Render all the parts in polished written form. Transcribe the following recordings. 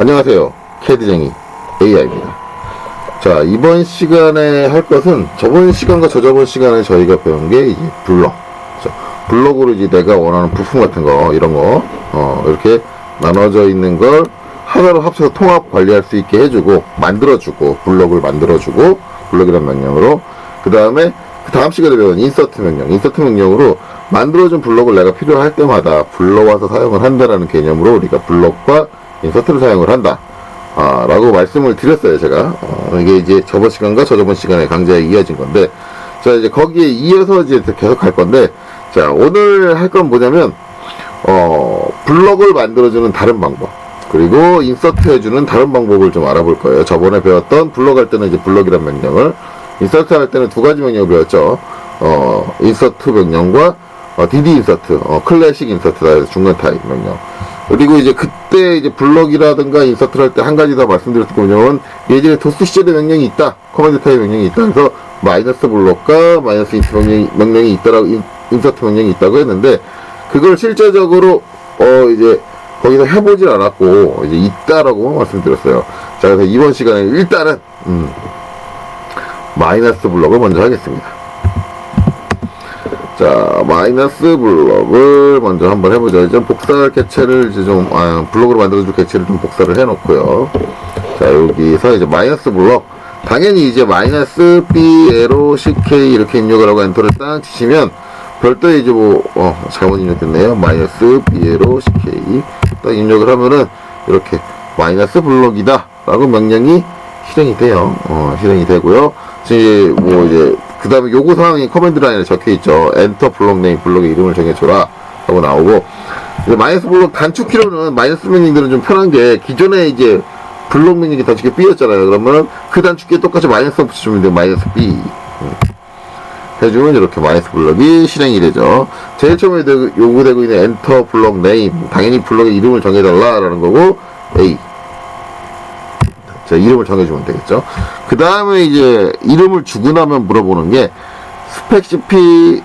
안녕하세요. 캐디쟁이 AI입니다. 자, 이번 시간에 할 것은 저번 시간과 저저번 시간에 저희가 배운 게 이제 블럭. 블럭으로 이제 내가 원하는 부품 같은 거, 이런 거, 이렇게 나눠져 있는 걸 하나로 합쳐서 통합 관리할 수 있게 해주고, 만들어주고, 블럭을 만들어주고, 블럭이란 명령으로, 그 다음 시간에 배운 인서트 명령. 인서트 명령으로 만들어준 블럭을 내가 필요할 때마다 불러와서 사용을 한다라는 개념으로 우리가 블럭과 인서트를 사용을 한다. 라고 말씀을 드렸어요, 제가. 이게 이제 저번 시간과 저저번 시간에 강좌에 이어진 건데, 자, 이제 거기에 이어서 이제 계속 할 건데, 자, 오늘 할 건 뭐냐면, 블럭을 만들어주는 다른 방법, 그리고 인서트 해주는 다른 방법을 좀 알아볼 거예요. 저번에 배웠던 블럭 할 때는 이제 블럭이란 명령을, 인서트 할 때는 두 가지 명령을 배웠죠. 인서트 명령과 DD 인서트, 클래식 인서트다 해서 중간 타입 명령. 그리고 이제 그때 이제 블럭이라든가 인서트를 할 때 한 가지 더 말씀드렸던 명령은 예전에 도스 시절의 명령이 있다, 커맨드 타입 명령이 있다, 그래서 마이너스 블럭과 마이너스 인서트 명령이 있다라고, 인서트 명령이 있다고 했는데, 그걸 실제적으로 이제 거기서 해보질 않았고 이제 있다라고 말씀드렸어요. 자, 그래서 이번 시간에 일단은 마이너스 블럭을 먼저 하겠습니다. 자, 마이너스 블럭을 먼저 한번 해보죠. 이제 복사할 객체를 이제 좀, 블럭으로 만들어줄 객체를 좀 복사를 해놓고요. 자, 여기서 이제 마이너스 블럭. 당연히 이제 마이너스 B, 에로, CK 이렇게 입력을 하고 엔터를 딱 치시면, 별도의 이제 잘못 입력했네요. 마이너스 B, 에로, CK. 딱 입력을 하면은, 이렇게 마이너스 블럭이다. 라고 명령이 실행이 돼요. 실행이 되고요. 이제, 그 다음에 요구 사항이 커맨드 라인에 적혀 있죠. 엔터 블록 네임, 블록의 이름을 정해줘라 하고 나오고, 이제 마이너스 블록 단축키로는 마이너스 명령들은 좀 편한 게, 기존에 이제 블록 명령이 단축키 B였잖아요. 그러면 그 단축키에 똑같이 마이너스 붙여주면 돼요. 마이너스 B 해주면 이렇게 마이너스 블록이 실행이 되죠. 제일 처음에 요구되고 있는 엔터 블록 네임, 당연히 블록의 이름을 정해달라 라는 거고, A. 자, 이름을 정해주면 되겠죠. 그 다음에 이제 이름을 주고 나면 물어보는 게 스펙시피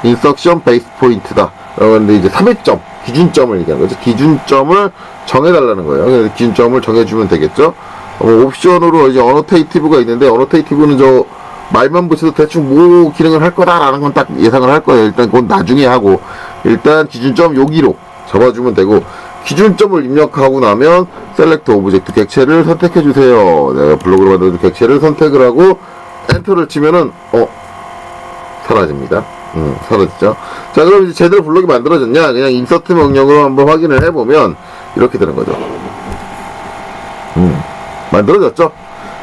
인석션 베이스 포인트다. 그런데 이제 3회점 기준점을 얘기하는 거죠. 기준점을 정해달라는 거예요. 그래서 기준점을 정해주면 되겠죠. 옵션으로 이제 어노테이티브가 있는데, 어노테이티브는 저 말만 붙여도 대충 뭐 기능을 할 거다라는 건 딱 예상을 할 거예요. 일단 그건 나중에 하고, 일단 기준점 여기로 잡아주면 되고, 기준점을 입력하고 나면 셀렉트 오브젝트 객체를 선택해 주세요. 내가 블록으로 만들어준 객체를 선택을 하고 엔터를 치면은 사라집니다. 사라지죠. 자, 그럼 이제 제대로 블록이 만들어졌냐? 그냥 인서트 명령으로 한번 확인을 해보면 이렇게 되는 거죠. 만들어졌죠?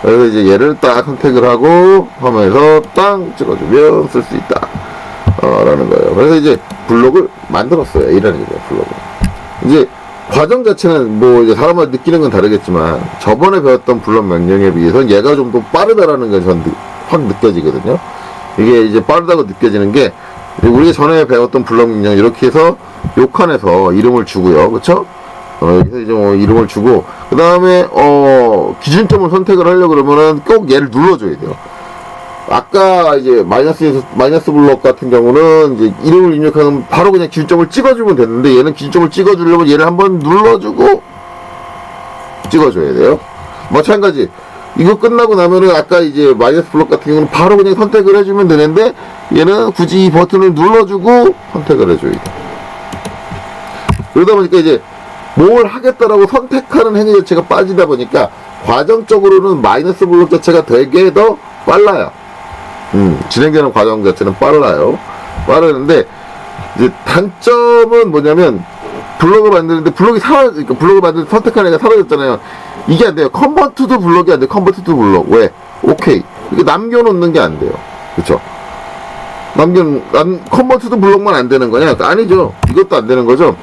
그래서 이제 얘를 딱 선택을 하고 화면에서 땅 찍어주면 쓸 수 있다. 라는 거예요. 그래서 이제 블록을 만들었어요. 이라는 얘기예요, 블록을. 이제 과정 자체는 뭐 이제 사람마다 느끼는 건 다르겠지만, 저번에 배웠던 블록 명령에 비해서는 얘가 좀 더 빠르다라는 게 전 확 느껴지거든요. 이게 이제 빠르다고 느껴지는 게, 우리가 전에 배웠던 블록 명령 이렇게 해서 요 칸에서 이름을 주고요. 그쵸? 여기서 이제 이름을 주고, 그 다음에 기준점을 선택을 하려고 그러면은 꼭 얘를 눌러줘야 돼요. 아까 이제 마이너스 블록 같은 경우는 이제 이름을 입력하면 바로 그냥 기준점을 찍어주면 되는데, 얘는 기준점을 찍어주려면 얘를 한번 눌러주고 찍어줘야 돼요. 마찬가지. 이거 끝나고 나면은 아까 이제 마이너스 블록 같은 경우는 바로 그냥 선택을 해주면 되는데, 얘는 굳이 이 버튼을 눌러주고 선택을 해줘야 돼. 그러다 보니까 이제 뭘 하겠다라고 선택하는 행위 자체가 빠지다 보니까 과정적으로는 마이너스 블록 자체가 되게 더 빨라요. 진행되는 과정 자체는 빠르는데, 이제 단점은 뭐냐면, 블록을 만드는데, 그러니까 블록을 만드는 선택하는 애가 사라졌잖아요. 이게 안 돼요. 컨버트도 블록이 안 돼요. 컨버트도 블록. 왜? 오케이. 이게 남겨놓는 게 안 돼요. 그쵸? 컨버트도 블록만 안 되는 거냐? 아니죠. 이것도 안 되는 거죠.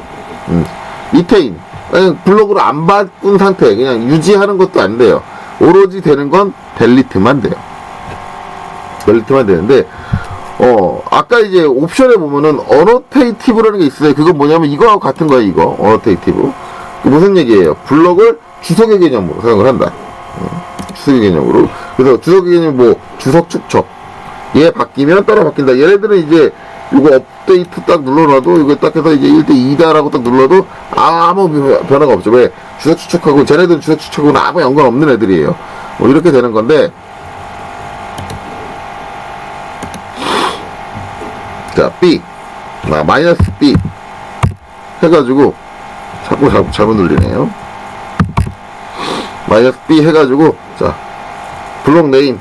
리테인. 그냥 블록으로 안 바꾼 상태, 그냥 유지하는 것도 안 돼요. 오로지 되는 건 델리트만 돼요. 델리트만 되는데, 아까 이제 옵션에 보면은 어노테이티브라는 게 있어요. 그건 뭐냐면 이거하고 같은 거예요, 이거. 어노테이티브. 무슨 얘기예요? 블록을 주석의 개념으로 사용을 한다. 주석의 개념으로. 그래서 주석의 개념 주석 축척. 얘 바뀌면 따라 바뀐다. 얘네들은 이제 이거 업데이트 딱 눌러놔도, 이거 딱 해서 이제 1대2다라고 딱 눌러도 아무 변화가 없죠. 왜? 주석 추적하고, 쟤네들은 주석 추적하고는 아무 연관 없는 애들이에요. 뭐 이렇게 되는 건데, 자, B. 마이너스 B. 해가지고, 자꾸 잘못 눌리네요. 마이너스 B 해가지고, 자, 블록 네임,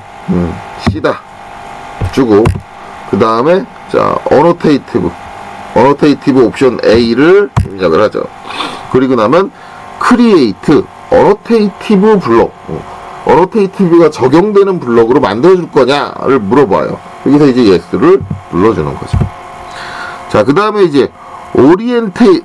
C다. 주고, 그 다음에, 자, 어노테이티브 옵션 A를 입력을 하죠. 그리고 나면, 크리에이트, 어노테이티브 블록. 어노테이티브가 적용되는 블록으로 만들어줄 거냐를 물어봐요. 여기서 이제 yes를 눌러주는 거죠. 자, 그 다음에 이제, 오리엔트,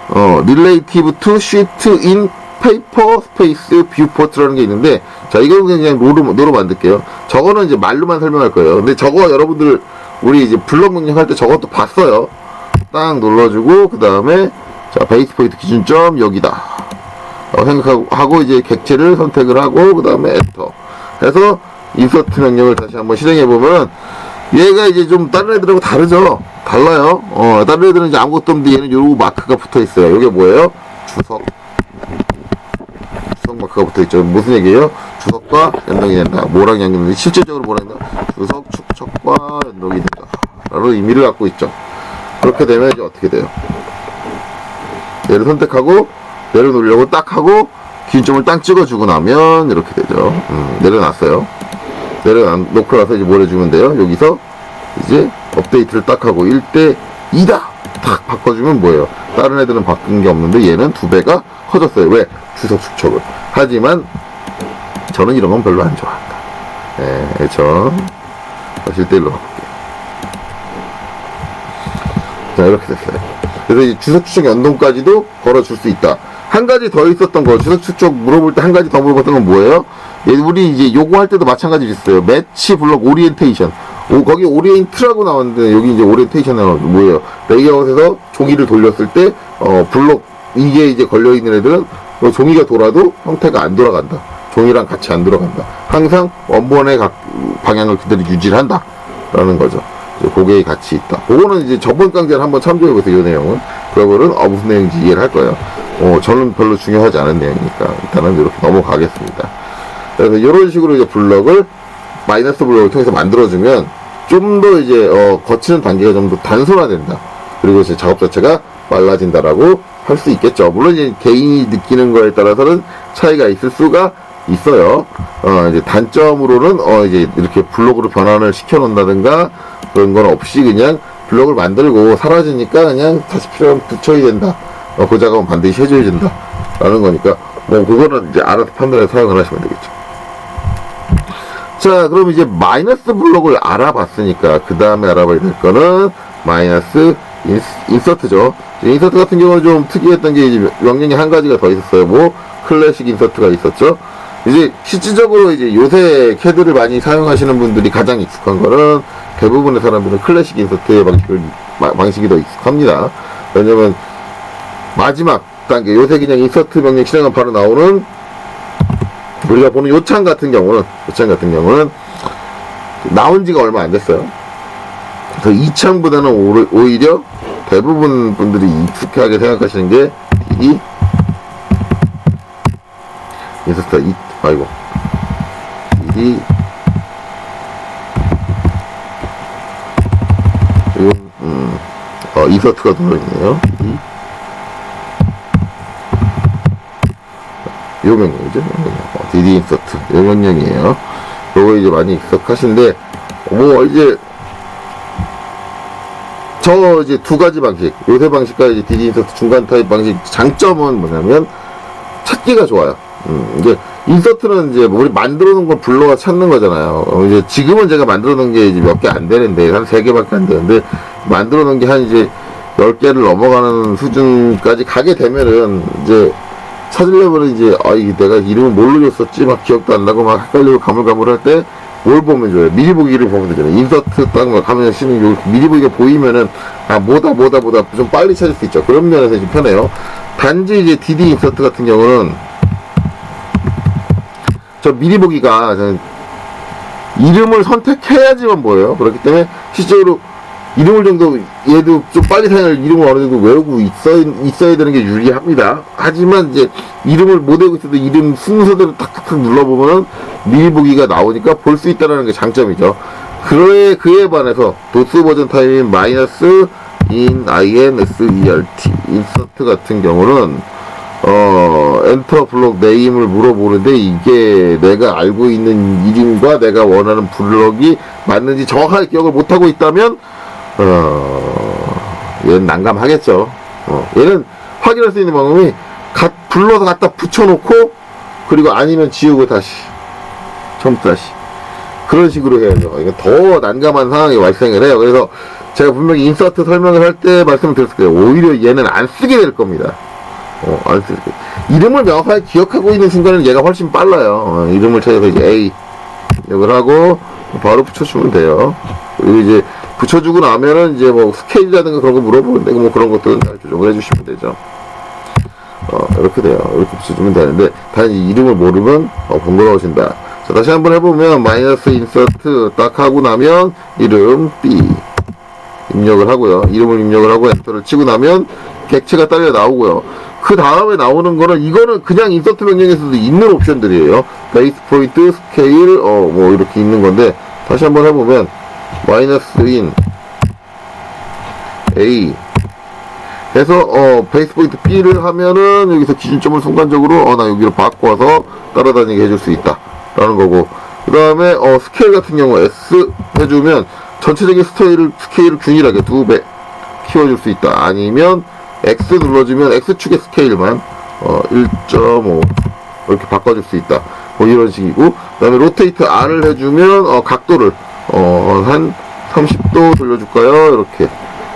relative to sheet in paper space viewport라는 게 있는데, 자, 이거는 그냥 로로 만들게요. 저거는 이제 말로만 설명할 거예요. 근데 저거 여러분들, 우리 이제 블록 명령 할 때 저것도 봤어요. 딱 눌러주고, 그 다음에, 자, 베이스 포인트 기준점 여기다. 생각하고, 이제 객체를 선택을 하고, 그 다음에 엔터. 해서, 인서트 명령을 다시 한번 실행해보면, 얘가 이제 좀 다른 애들하고 다르죠? 달라요. 다른 애들은 이제 아무것도 없는데 얘는 요 마크가 붙어 있어요. 요게 뭐예요? 주석 마크가 붙어 있죠. 무슨 얘기예요? 주석과 연동이 된다. 뭐랑 연동이 된다. 실질적으로 뭐랑 된다? 주석 축척과 연동이 된다. 라는 의미를 갖고 있죠. 그렇게 되면 이제 어떻게 돼요? 얘를 선택하고, 내려놓으려고 딱 하고, 기준점을 딱 찍어주고 나면, 이렇게 되죠. 내려놨어요. 내려놓고 나서 이제 뭘 해주면 돼요? 여기서, 이제, 업데이트를 딱 하고, 1대2다! 딱 바꿔주면 뭐예요? 다른 애들은 바뀐 게 없는데, 얘는 2배가 커졌어요. 왜? 주석 축척을. 하지만, 저는 이런 건 별로 안 좋아한다. 저, 다시 1대1로 가볼게요. 자, 이렇게 됐어요. 그래서 이 주석 추적 연동까지도 걸어줄 수 있다. 한 가지 더 있었던 거, 주석 추적 물어볼 때 한 가지 더 물어봤던 건 뭐예요? 우리 이제 요구할 때도 마찬가지로 있어요. 매치 블록 오리엔테이션. 거기 오리엔트라고 나왔는데, 여기 이제 오리엔테이션 나오는 뭐예요? 레이아웃에서 종이를 돌렸을 때, 블록, 이게 이제 걸려있는 애들은 종이가 돌아도 형태가 안 돌아간다. 종이랑 같이 안 돌아간다. 항상 원본의 방향을 그대로 유지를 한다. 라는 거죠. 그게 같이 있다. 그거는 이제 저번 강좌를 한번 참조해보세요, 이 내용은. 그러면은, 무슨 내용인지 이해를 할 거예요. 저는 별로 중요하지 않은 내용이니까. 일단은 이렇게 넘어가겠습니다. 그래서 이런 식으로 이제 블럭을, 마이너스 블럭을 통해서 만들어주면, 좀 더 이제, 거치는 단계가 좀 더 단순화된다. 그리고 이제 작업 자체가 빨라진다라고 할 수 있겠죠. 물론 이제 개인이 느끼는 거에 따라서는 차이가 있을 수가 있어요. 이제 단점으로는, 이제 이렇게 블록으로 변환을 시켜놓는다든가, 그런 건 없이 그냥 블록을 만들고 사라지니까 그냥 다시 필요하면 붙여야 된다. 그 작업은 반드시 해줘야 된다. 라는 거니까, 뭐, 그거는 이제 알아서 판단해서 사용을 하시면 되겠죠. 자, 그럼 이제 마이너스 블록을 알아봤으니까, 그 다음에 알아봐야 될 거는, 마이너스 인서트죠. 인서트 같은 경우는 좀 특이했던 게 이제 명령이 한 가지가 더 있었어요. 뭐, 클래식 인서트가 있었죠. 이제 실질적으로 이제 요새 캐드를 많이 사용하시는 분들이 가장 익숙한 거는 대부분의 사람들은 클래식 인서트의 방식이 더 익숙합니다. 왜냐면 마지막 단계, 요새 그냥 인서트 명령 실행하면 바로 나오는 우리가 보는 요창 같은 경우는 나온 지가 얼마 안 됐어요. 그래서 이 창보다는 오히려 대부분 분들이 익숙하게 생각하시는 게 DD 인서트 DD 인서트가 들어있네요. 요 명령이죠. DD 인서트 요 명령이에요. 요거 이제 많이 익숙하신데, 뭐 이제 저 이제 두 가지 방식, 요새 방식과 이제 DD 인서트 중간 타입 방식 장점은 뭐냐면 찾기가 좋아요. 이제 인서트는 이제 우리 만들어 놓은 걸 불러가 찾는 거잖아요. 이제 지금은 제가 만들어 놓은 게 이제 몇 개 안 되는데, 한 3개밖에 안 되는데, 만들어 놓은 게 한 이제 10개를 넘어가는 수준까지 가게 되면은 이제 찾으려면 이제 이게 내가 이름을 뭘로 줬었지 막 기억도 안 나고 막 헷갈리고 가물가물할 때 뭘 보면 좋아요? 미리 보기를 보면 되잖아요. 인서트 딱 막 하면 쓰는 요 미리 보기가 보이면은 뭐다 좀 빨리 찾을 수 있죠. 그런 면에서 좀 편해요. 단지 이제 DD 인서트 같은 경우는 저 미리 보기가 이름을 선택해야지만 보여요. 그렇기 때문에 실제로 이름을 정도, 얘도 좀 빨리 사용할 이름을 어느 정도 외우고 있어야 되는 게 유리합니다. 하지만 이제 이름을 못 외우고 있어도 이름 순서대로 탁탁탁 눌러보면 미리 보기가 나오니까 볼 수 있다는 게 장점이죠. 그에 반해서 도스 버전 타입인 마이너스 in insert 인서트 같은 경우는 엔터 블록 네임을 물어보는데 이게 내가 알고 있는 이름과 내가 원하는 블록이 맞는지 정확하게 기억을 못하고 있다면 얘는 난감하겠죠. 얘는 확인할 수 있는 방법이 불러서 갖다 붙여놓고 그리고 아니면 지우고 다시 처음부터 다시 그런 식으로 해야죠. 이거 더 난감한 상황이 발생을 해요. 그래서 제가 분명히 인서트 설명을 할 때 말씀을 드렸을 거예요. 오히려 얘는 안 쓰게 될 겁니다. 안 쓰게. 이름을 명확하게 기억하고 있는 순간은 얘가 훨씬 빨라요. 이름을 찾아서 이제 A 이걸 하고 바로 붙여주면 돼요. 그리고 이제 붙여주고 나면은 이제 뭐 스케일이라든가 그런 거 물어보는데 뭐 그런 것들은 잘 조정을 해주시면 되죠. 이렇게 돼요. 이렇게 붙여주면 되는데 단지 이름을 모르면 번거로워진다. 자, 다시 한번 해보면 마이너스 인서트 딱 하고 나면 이름 B 입력을 하고요. 이름을 입력을 하고 엔터를 치고 나면 객체가 딸려 나오고요. 그 다음에 나오는 거는 이거는 그냥 인서트 명령에서도 있는 옵션들이에요. 베이스 포인트, 스케일, 뭐 이렇게 있는 건데 다시 한번 해보면 마이너스 인 A 해서 베이스 포인트 B를 하면은 여기서 기준점을 순간적으로 나 여기로 바꿔서 따라다니게 해줄 수 있다 라는 거고, 그 다음에 스케일 같은 경우 S 해주면 전체적인 스케일을 균일하게 2배 키워줄 수 있다. 아니면 X 눌러주면 X축의 스케일만 1.5 이렇게 바꿔줄 수 있다. 뭐 이런 식이고, 그 다음에 로테이트 R을 해주면 각도를 한 30도 돌려줄까요? 이렇게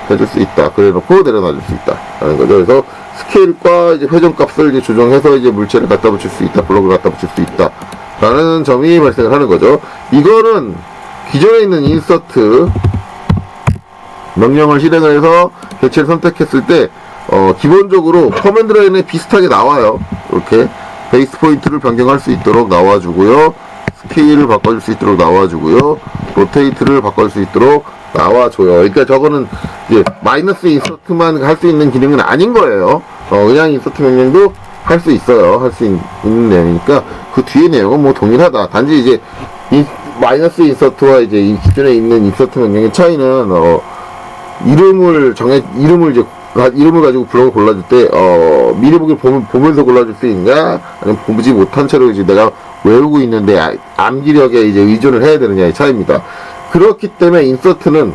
해줄 수 있다. 그래 놓고 내려놔줄 수 있다 라는 거죠. 그래서 스케일과 이제 회전값을 이제 조정해서 이제 물체를 갖다 붙일 수 있다, 블록을 갖다 붙일 수 있다 라는 점이 발생을 하는 거죠. 이거는 기존에 있는 인서트 명령을 실행을 해서 객체를 선택했을 때 기본적으로 커맨드 라인에 비슷하게 나와요. 이렇게 베이스 포인트를 변경할 수 있도록 나와주고요, 스케일을 바꿔줄 수 있도록 나와주고요, 로테이트를 바꿔줄 수 있도록 나와줘요. 그러니까 저거는 이제 마이너스 인서트만 할 수 있는 기능은 아닌 거예요. 그냥 인서트 명령도 할 수 있어요. 할 수 있는 내용이니까 그 뒤에 내용은 뭐 동일하다. 단지 이제 마이너스 인서트와 이제 이 기존에 있는 인서트 명령의 차이는 이름을 가지고 블록을 골라줄 때 미리 보기를 보면서 골라줄 수 있느냐, 아니면 보지 못한 채로 이제 내가 외우고 있는데 암기력에 이제 의존을 해야 되느냐의 차이입니다. 그렇기 때문에 인서트는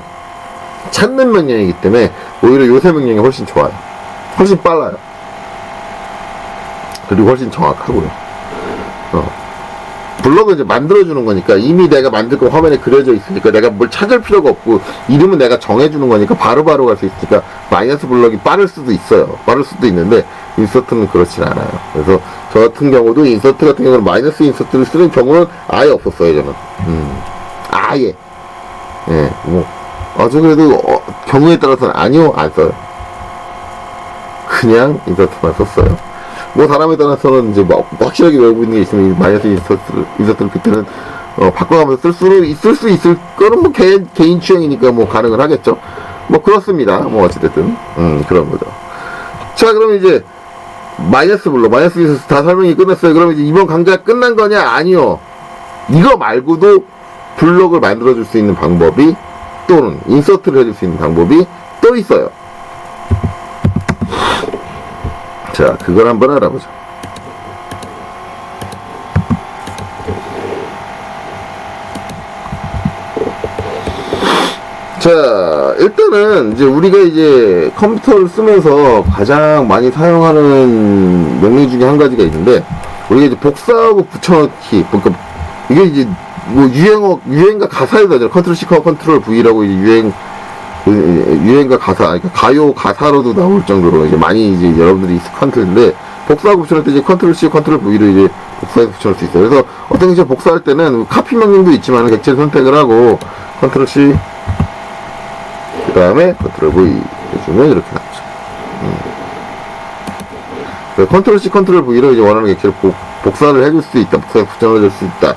찾는 명령이기 때문에 오히려 요새 명령이 훨씬 좋아요. 훨씬 빨라요. 그리고 훨씬 정확하고요. 블록을 이제 만들어주는 거니까 이미 내가 만들 거 화면에 그려져 있으니까 내가 뭘 찾을 필요가 없고 이름은 내가 정해주는 거니까 바로바로 갈 수 있으니까 마이너스 블록이 빠를 수도 있어요. 빠를 수도 있는데 인서트는 그렇진 않아요. 그래서 저 같은 경우도 인서트 같은 경우는 마이너스 인서트를 쓰는 경우는 아예 없었어요. 저는 아예 뭐 아주 그래도 경우에 따라서는 아니요 안 써요. 그냥 인서트만 썼어요. 뭐 사람에 따라서는 이제 뭐 확실하게 외우고 있는 게 있으면 마이너스 인서트를 그때는 바꿔가면서 쓸 수 있을 거는 뭐 개인 취향이니까 뭐 가능을 하겠죠. 뭐 그렇습니다. 뭐 어찌됐든 그런 거죠. 자, 그럼 이제 마이너스 인서트 다 설명이 끝났어요. 그럼 이제 이번 강좌가 끝난 거냐? 아니요. 이거 말고도 블록을 만들어줄 수 있는 방법이, 또는 인서트를 해줄 수 있는 방법이 또 있어요. 자, 그걸 한번 알아보자. 자, 일단은 이제 우리가 이제 컴퓨터를 쓰면서 가장 많이 사용하는 명령 중에 한 가지가 있는데, 우리가 이제 복사하고 붙여넣기, 그러니까 이게 이제 뭐 유행과 가사에도 하잖아요. 컨트롤 C와 컨트롤 V라고 이제 유행과 가사, 그러니까 가요 가사로도 나올 정도로 이제 많이 이제 여러분들이 익숙한 틀인데, 복사하고 붙여넣을 때 이제 컨트롤 C, 컨트롤 V를 이제 복사해서 붙여넣을 수 있어요. 그래서 어떤 게 복사할 때는 카피 명령도 있지만 객체를 선택을 하고 컨트롤 C 그 다음에 컨트롤 V 해주면 이렇게 나오죠. 컨트롤 C, 컨트롤 V로 이제 원하는 객체를 복사를 해줄 수 있다, 복사해 붙여넣을 수 있다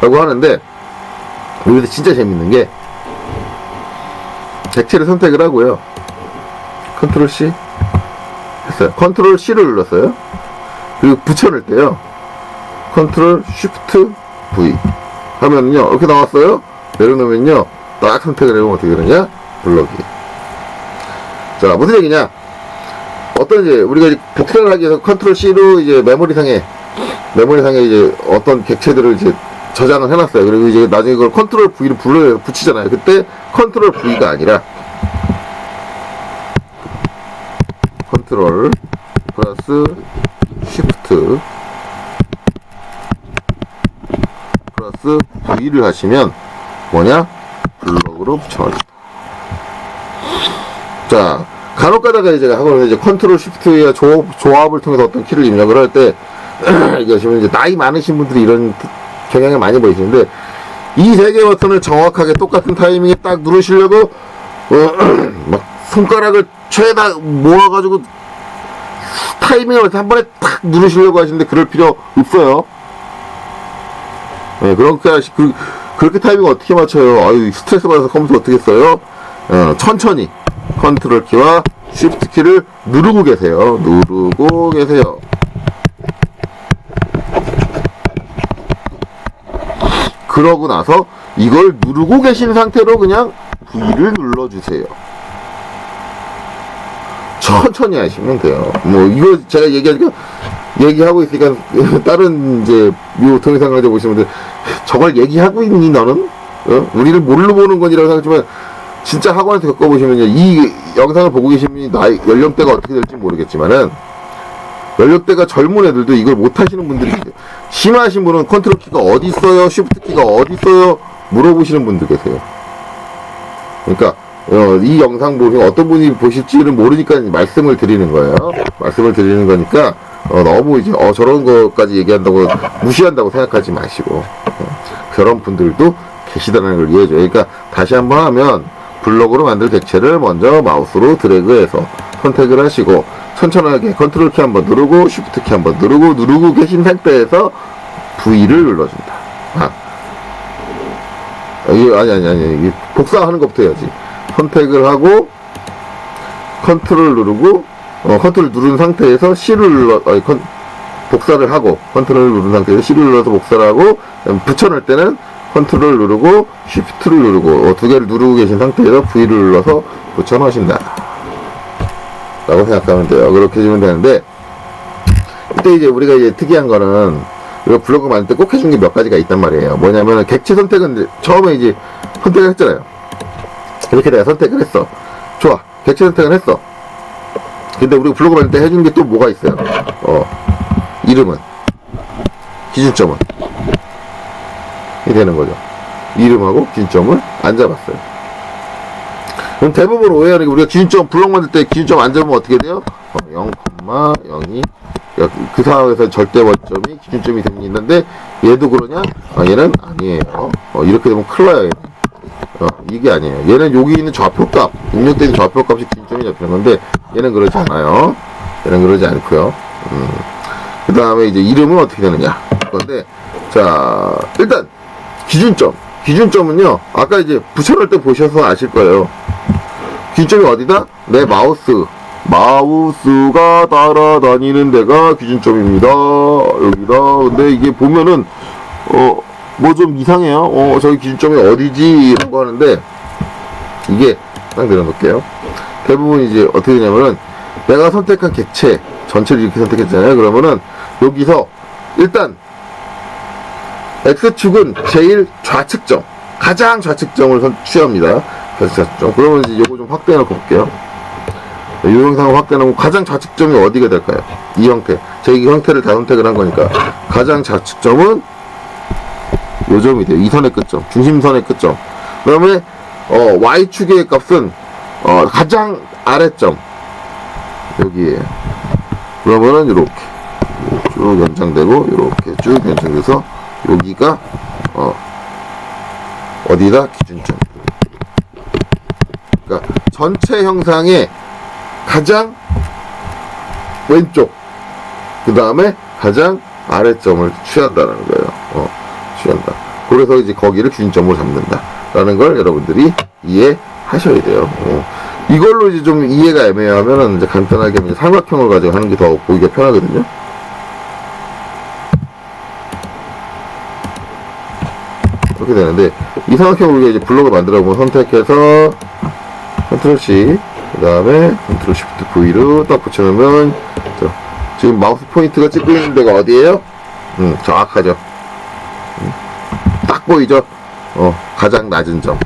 라고 하는데, 여기서 진짜 재밌는 게 객체를 선택을 하고요. 컨트롤 C 했어요. 컨트롤 C를 눌렀어요. 그리고 붙여넣을 때요. 컨트롤 쉬프트 V 하면요. 이렇게 나왔어요. 내려놓으면요. 딱 선택을 해보면 어떻게 되느냐? 블럭이. 자, 무슨 얘기냐? 어떤 이제 우리가 이제 복사를 하기 위해서 컨트롤 C로 이제 메모리상에 이제 어떤 객체들을 이제 저장을 해놨어요. 그리고 이제 나중에 그걸 컨트롤 V를 붙이잖아요. 그때 컨트롤 V가 아니라 컨트롤 플러스 쉬프트 플러스 V를 하시면 뭐냐? 블럭으로 붙여넣습니다. 자, 간혹 가다가 이제 하고는 이제 컨트롤 쉬프트의 조합을 통해서 어떤 키를 입력을 할 때, 이게 지금 이제 나이 많으신 분들이 이런 경향을 많이 보이시는데, 이 세 개 버튼을 정확하게 똑같은 타이밍에 딱 누르시려고, 막 손가락을 최다 모아가지고 타이밍을 한 번에 탁 누르시려고 하시는데, 그럴 필요 없어요. 네, 그렇게 타이밍 어떻게 맞춰요? 아유, 스트레스 받아서 컴퓨터 어떻게 써요? 천천히 컨트롤 키와 쉬프트 키를 누르고 계세요. 그러고 나서 이걸 누르고 계신 상태로 그냥 V를 눌러주세요. 천천히 하시면 돼요. 뭐 이거 제가 얘기하고 있으니까 다른 이제 동영상 가지고 보시는 분들 저걸 얘기하고 있니 너는? 우리를 뭘로 보는 건지라고 생각하지만 진짜 학원에서 겪어보시면요, 이 영상을 보고 계신 분이 연령대가 어떻게 될지 모르겠지만은, 연령대가 젊은 애들도 이걸 못하시는 분들이 계세요. 심하신 분은 컨트롤 키가 어디 있어요? 쉬프트 키가 어디 있어요? 물어보시는 분들 계세요. 그러니까, 이 영상 보시면 어떤 분이 보실지는 모르니까 말씀을 드리는 거예요. 말씀을 드리는 거니까, 너무 이제, 저런 것까지 얘기한다고, 무시한다고 생각하지 마시고, 그런 분들도 계시다는 걸 이해해줘요. 그러니까, 다시 한번 하면, 블록으로 만들 객체를 먼저 마우스로 드래그해서 선택을 하시고 천천하게 컨트롤 키 한번 누르고 쉬프트 키 한번 누르고 계신 상태에서 V를 눌러준다. 아니 복사하는 것부터 해야지. 선택을 하고 컨트롤 누르고 컨트롤 누른 상태에서 C를 복사를 하고 컨트롤 누른 상태에서 C를 눌러서 복사를 하고 붙여넣을 때는 컨트롤 누르고 쉬프트를 누르고 두 개를 누르고 계신 상태에서 V를 눌러서 붙여넣으신다 라고 생각하면 돼요. 그렇게 해주면 되는데, 이때 이제 우리가 이제 특이한 거는 이거 블로그 만들 때 꼭 해준 게 몇 가지가 있단 말이에요. 뭐냐면 객체 선택은 처음에 이제 선택을 했잖아요. 이렇게 내가 선택을 했어. 좋아, 객체 선택을 했어. 근데 우리가 블로그 만들 때 해준 게 또 뭐가 있어요? 이름은, 기준점은 이 되는 거죠. 이름하고 기준점을 안 잡았어요. 그럼 대부분 오해하는 게 우리가 기준점 블록 만들 때 기준점 안 잡으면 어떻게 돼요? 0,02 그 상황에서 절대 원점이 기준점이 되는 게 있는데 얘도 그러냐? 얘는 아니에요. 이렇게 되면 큰일 나요. 이게 아니에요. 얘는 여기 있는 좌표값, 입력된 좌표값이 기준점이 잡히는 건데 얘는 그러지 않아요. 얘는 그러지 않고요. 그 다음에 이제 이름은 어떻게 되느냐? 그런데 자, 일단 기준점은요, 아까 이제 붙여놓을 때 보셔서 아실 거예요. 기준점이 어디다? 내 마우스가 따라다니는 데가 기준점입니다. 여기다. 근데 이게 보면은, 뭐 좀 이상해요. 저기 기준점이 어디지? 라고 하는데, 이게, 딱 내려놓을게요. 대부분 이제 어떻게 되냐면은, 내가 선택한 객체, 전체를 이렇게 선택했잖아요. 그러면은, 여기서, 일단, X축은 제일 좌측점, 가장 좌측점을 취합니다. 좌측점. 그러면 이제 요거 좀 확대해 놓고 볼게요. 이 영상을 확대해 놓고 가장 좌측점이 어디가 될까요? 이 형태. 제가 이 형태를 다 선택을 한 거니까. 가장 좌측점은 요 점이 돼요. 이 선의 끝점. 중심선의 끝점. 그 다음에, Y축의 값은, 가장 아래점. 여기에요. 그러면은 이렇게. 쭉 연장되고, 이렇게 쭉 연장돼서, 여기가 어디다? 기준점. 그러니까 전체 형상의 가장 왼쪽, 그 다음에 가장 아래점을 취한다는 거예요. 취한다. 그래서 이제 거기를 기준점으로 잡는다라는 걸 여러분들이 이해하시면 하셔야 돼요. 이걸로 이제 좀 이해가 애매하면은 이제 간단하게 이제 삼각형을 가지고 하는 게 더 보기가 편하거든요. 이렇게 되는데, 이 삼각형을 우리가 이제 블록을 만들어 보면 선택해서 컨트롤 C, 그 다음에 컨트롤 Shift V로 딱 붙여놓으면, 지금 마우스 포인트가 찍고 있는 데가 어디예요? 정확하죠. 딱 보이죠? 가장 낮은 점.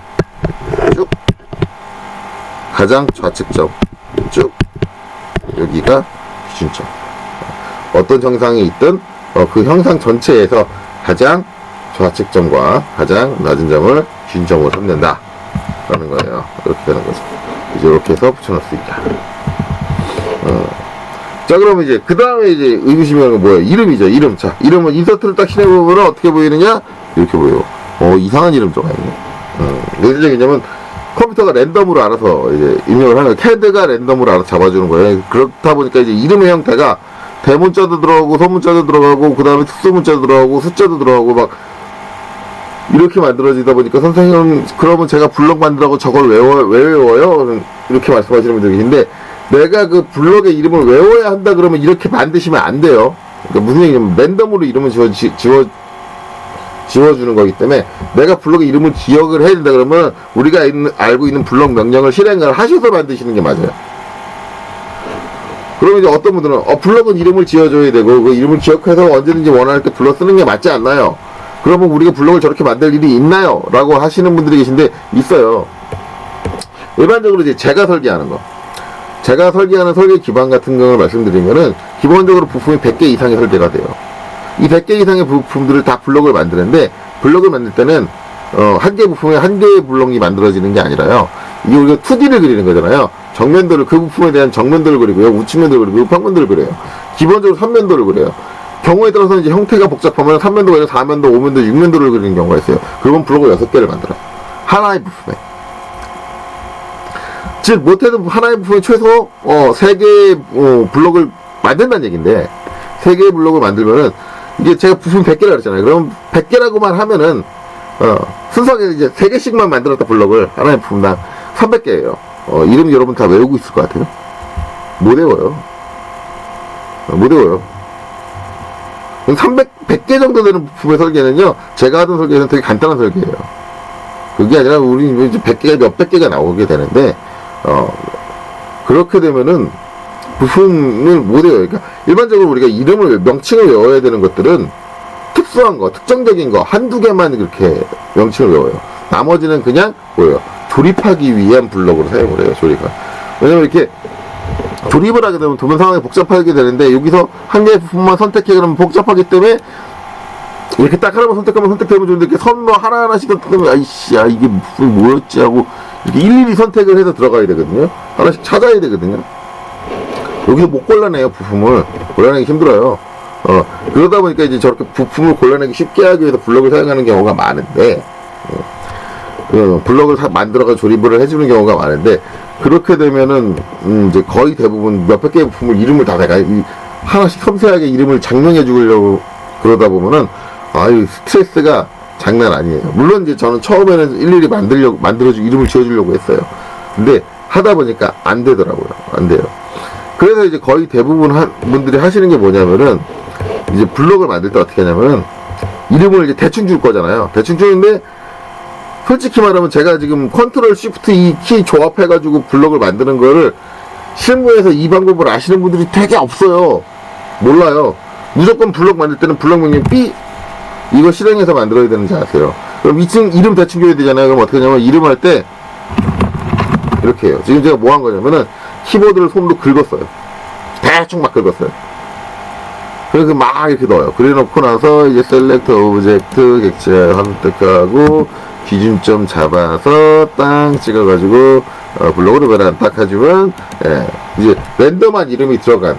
쭉. 가장 좌측점. 쭉. 여기가 기준점. 어떤 형상이 있든, 그 형상 전체에서 가장 좌측점과 가장 낮은 점을 기준점으로 삼는다. 라는 거예요. 이렇게 되는 거죠. 이제 이렇게 해서 붙여놓을 수 있다. 자, 그러면 이제, 그 다음에 이제 의구심이 뭐예요? 이름이죠, 이름. 자, 이름은 인서트를 딱 칠해보면 어떻게 보이느냐? 이렇게 보여요. 이상한 이름 들어가 있네. 무슨 얘기냐면, 컴퓨터가 랜덤으로 알아서 이제 입력을 하는 거예요. CAD가 랜덤으로 알아서 잡아주는 거예요. 그렇다 보니까 이제 이름의 형태가 대문자도 들어가고, 소문자도 들어가고, 그 다음에 특수문자도 들어가고, 숫자도 들어가고, 막, 이렇게 만들어지다 보니까 선생님, 그러면 제가 블럭 만들라고 저걸 왜 외워요? 이렇게 말씀하시는 분들이 계신데, 내가 그 블럭의 이름을 외워야 한다 그러면 이렇게 만드시면 안 돼요. 그러니까 무슨 얘기냐면 랜덤으로 이름을 지워주는 거기 때문에 내가 블럭의 이름을 기억을 해야 된다 그러면 우리가 알고 있는 블럭 명령을 실행을 하셔서 만드시는 게 맞아요. 그러면 이제 어떤 분들은 블럭은 이름을 지어줘야 되고 그 이름을 기억해서 언제든지 원할 때 불러 쓰는 게 맞지 않나요? 그러면 우리가 블럭을 저렇게 만들 일이 있나요? 라고 하시는 분들이 계신데 있어요. 일반적으로 이제 제가 설계하는 거, 제가 설계하는 설계 기반 같은 경우를 말씀드리면은 기본적으로 부품이 100개 이상의 설계가 돼요. 이 100개 이상의 부품들을 다 블럭을 만드는데, 블럭을 만들 때는 한 개 부품에 한 개의 블럭이 만들어지는 게 아니라요. 이게 우리가 2D를 그리는 거잖아요. 정면도를, 그 부품에 대한 정면도를 그리고요, 우측면도를 그리고 평면도를 그려요. 기본적으로 3면도를 그려요. 경우에 따라서 이제 형태가 복잡하면 3면도가 아니라 4면도, 5면도, 6면도를 그리는 경우가 있어요. 그건 블럭을 6개를 만들어요. 하나의 부품에. 즉, 못해도 하나의 부품에 최소 3개의 블럭을 만든다는 얘기인데, 3개의 블럭을 만들면은 이게 제가 부품 100개라 그랬잖아요. 그럼 100개라고만 하면은 순서하게 이제 3개씩만 만들었다 블럭을 하나의 부품당 300개예요. 이름 여러분 다 외우고 있을 것 같아요. 못 외워요. 못 외워요. 100개 정도 되는 부품의 설계는요, 제가 하던 설계는 되게 간단한 설계예요. 그게 아니라 우리 이제 100개가 몇백 개가 나오게 되는데, 그렇게 되면은 부품을 못 외워요. 그러니까 일반적으로 우리가 이름을, 명칭을 외워야 되는 것들은 특수한 거, 특정적인 거, 한두 개만 그렇게 명칭을 외워요. 나머지는 그냥 뭐예요? 조립하기 위한 블럭으로 사용을 해요, 조립을. 왜냐면 이렇게 조립을 하게 되면 도면 상황이 복잡하게 되는데, 여기서 한 개의 부품만 선택해 그러면 복잡하기 때문에 이렇게 딱 하나만 선택하면 선택되면 좋은데, 이렇게 선로 하나하나씩 선택하면 아이씨, 이게 무슨 뭐였지 하고 이렇게 일일이 선택을 해서 들어가야 되거든요. 하나씩 찾아야 되거든요. 여기서 못 골라내요, 부품을. 골라내기 힘들어요. 그러다 보니까 이제 저렇게 부품을 골라내기 쉽게 하기 위해서 블럭을 사용하는 경우가 많은데, 블럭을 만들어가 조립을 해주는 경우가 많은데, 그렇게 되면은, 이제 거의 대부분 몇백 개의 부품을 이름을 다 내가 하나씩 섬세하게 이름을 장명해 주려고 그러다 보면은, 스트레스가 장난 아니에요. 물론 이제 저는 처음에는 일일이 이름을 지어주려고 했어요. 근데 하다 보니까 안 되더라고요. 안 돼요. 그래서 이제 거의 대부분 분들이 하시는 게 뭐냐면은, 이제 블럭을 만들 때 어떻게 하냐면은, 이름을 이제 대충 줄 거잖아요. 대충 주는데, 솔직히 말하면 제가 지금 컨트롤 시프트 이 키 조합해가지고 블럭을 만드는 거를 실무에서 이 방법을 아시는 분들이 되게 없어요. 몰라요. 무조건 블럭 만들 때는 블럭 명령 B, 이거 실행해서 만들어야 되는지 아세요? 그럼 이름 대충 줘야 되잖아요. 그럼 어떻게 하냐면, 이름 할 때, 이렇게 해요. 지금 제가 뭐 한 거냐면은, 키보드를 손으로 긁었어요. 대충 막 긁었어요. 그래서 막 이렇게 넣어요. 그래놓고 나서 이제 셀렉트 오브젝트 객체 선택하고 기준점 잡아서 땅 찍어가지고 블럭으로 변환 딱 해주면, 이제 랜덤한 이름이 들어간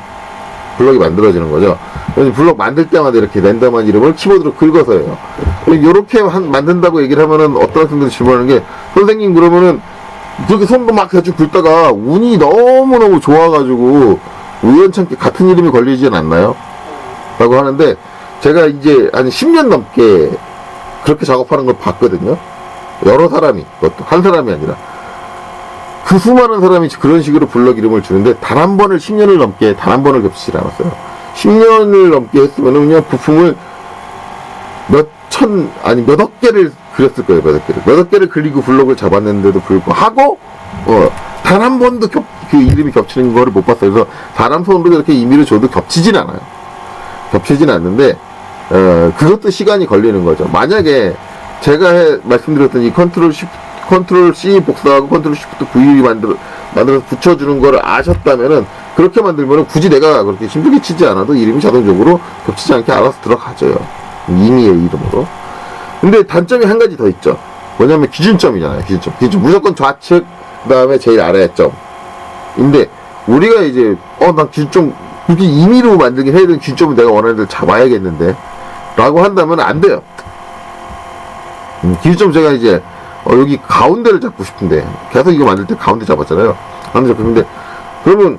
블럭이 만들어지는 거죠. 그래서 블럭 만들 때마다 이렇게 랜덤한 이름을 키보드로 긁어서 해요. 이렇게 만든다고 얘기를 하면은 어떤 학생들이 질문하는 게, 선생님 그러면은 그렇게 손도 막 대충 긁다가 운이 너무너무 좋아가지고 우연찮게 같은 이름이 걸리진 않나요? 라고 하는데, 제가 이제 한 10년 넘게 그렇게 작업하는 걸 봤거든요. 여러 사람이, 그것도 한 사람이 아니라. 그 수많은 사람이 그런 식으로 블럭 이름을 주는데 단 한 번을 10년을 넘게 단 한 번을 겹치지 않았어요. 10년을 넘게 했으면 그냥 부품을 몇억 개를 그렸을 거예요. 몇억 개를 그리고 블럭을 잡았는데도 불구하고 단 한 번도 그 이름이 겹치는 거를 못 봤어요. 그래서 사람 손으로 이렇게 임의를 줘도 겹치진 않아요. 겹치진 않는데 그것도 시간이 걸리는 거죠. 만약에 제가 말씀드렸던 이 컨트롤 C 복사하고 컨트롤 Shift V 만들어서 붙여주는 거를 아셨다면은 그렇게 만들면은 굳이 내가 그렇게 힘들게 치지 않아도 이름이 자동적으로 겹치지 않게 알아서 들어가져요. 임의의 이름으로. 근데 단점이 한 가지 더 있죠. 뭐냐면 기준점이잖아요. 기준점. 무조건 좌측, 그 다음에 제일 아래 점인데, 우리가 이제, 난 기준점, 그렇게 임의로 만들긴 해야 되는 기준점을 내가 원하는 데를 잡아야겠는데, 라고 한다면 안 돼요. 기준점 제가 이제, 여기 가운데를 잡고 싶은데, 계속 이거 만들 때 가운데 잡았잖아요. 가운데 잡혔는데, 그러면,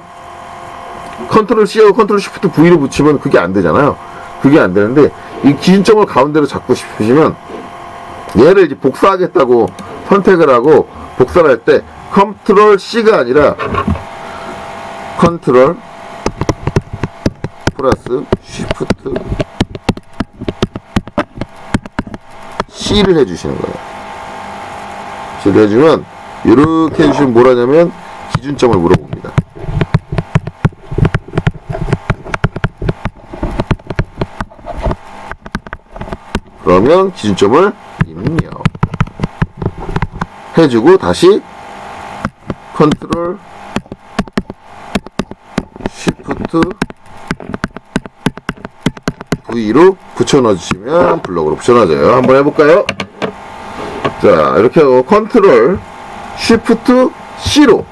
컨트롤 C하고 컨트롤 Shift V로 붙이면 그게 안 되잖아요. 그게 안 되는데, 이 기준점을 가운데로 잡고 싶으시면, 얘를 이제 복사하겠다고 선택을 하고, 복사를 할 때, 컨트롤 C가 아니라, 컨트롤, 플러스, Shift, C를 해주시는 거예요. C를 해주면, 이렇게 해주시면 뭘 하냐면, 기준점을 물어봅니다. 그러면 기준점을 입력 해주고 다시 컨트롤 쉬프트 V로 붙여넣어주시면 블럭으로 붙여넣어져요. 한번 해볼까요? 자, 이렇게 하고 컨트롤 쉬프트 C로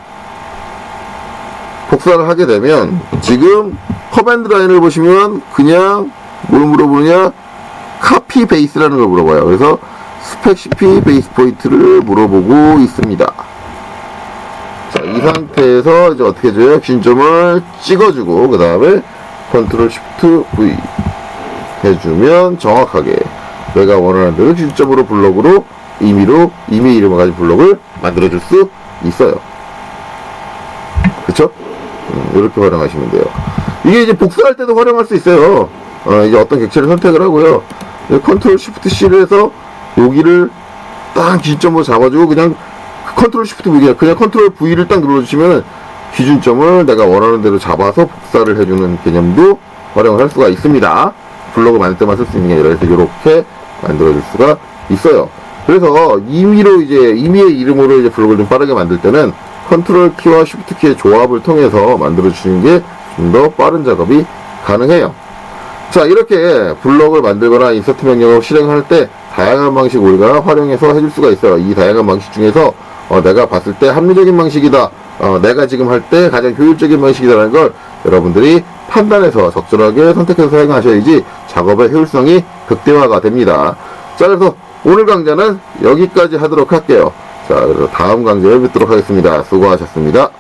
복사를 하게 되면 지금 커맨드 라인을 보시면 그냥 뭘 물어보느냐, 카피 베이스라는 걸 물어봐요. 그래서 스펙 CP 베이스 포인트를 물어보고 있습니다. 자, 이 상태에서 이제 어떻게 해줘요? 기준점을 찍어주고 그 다음에 컨트롤 쉬프트 V 해주면 정확하게 내가 원하는 대로 기준점으로 블럭으로 임의 이름을 가진 블럭을 만들어줄 수 있어요. 그쵸? 이렇게 활용하시면 돼요. 이게 이제 복사할 때도 활용할 수 있어요. 이제 어떤 객체를 선택을 하고요. 컨트롤 쉬프트 C를 해서 여기를 딱 기준점으로 잡아주고 그냥 컨트롤 쉬프트 V 그냥 컨트롤 V를 딱 눌러주시면 기준점을 내가 원하는 대로 잡아서 복사를 해주는 개념도 활용을 할 수가 있습니다. 블럭을 만들 때만 쓸 수 있는 게 아니라 이렇게 만들어줄 수가 있어요. 그래서 임의의 이름으로 이제 블럭을 좀 빠르게 만들 때는 컨트롤 키와 쉬프트 키의 조합을 통해서 만들어주시는 게 좀 더 빠른 작업이 가능해요. 자, 이렇게 블럭을 만들거나 인서트 명령을 실행할 때 다양한 방식 우리가 활용해서 해줄 수가 있어요. 이 다양한 방식 중에서 내가 봤을 때 합리적인 방식이다, 내가 지금 할 때 가장 효율적인 방식이다라는 걸 여러분들이 판단해서 적절하게 선택해서 사용하셔야지 작업의 효율성이 극대화가 됩니다. 자, 그래서 오늘 강좌는 여기까지 하도록 할게요. 자, 그래서 다음 강좌에 뵙도록 하겠습니다. 수고하셨습니다.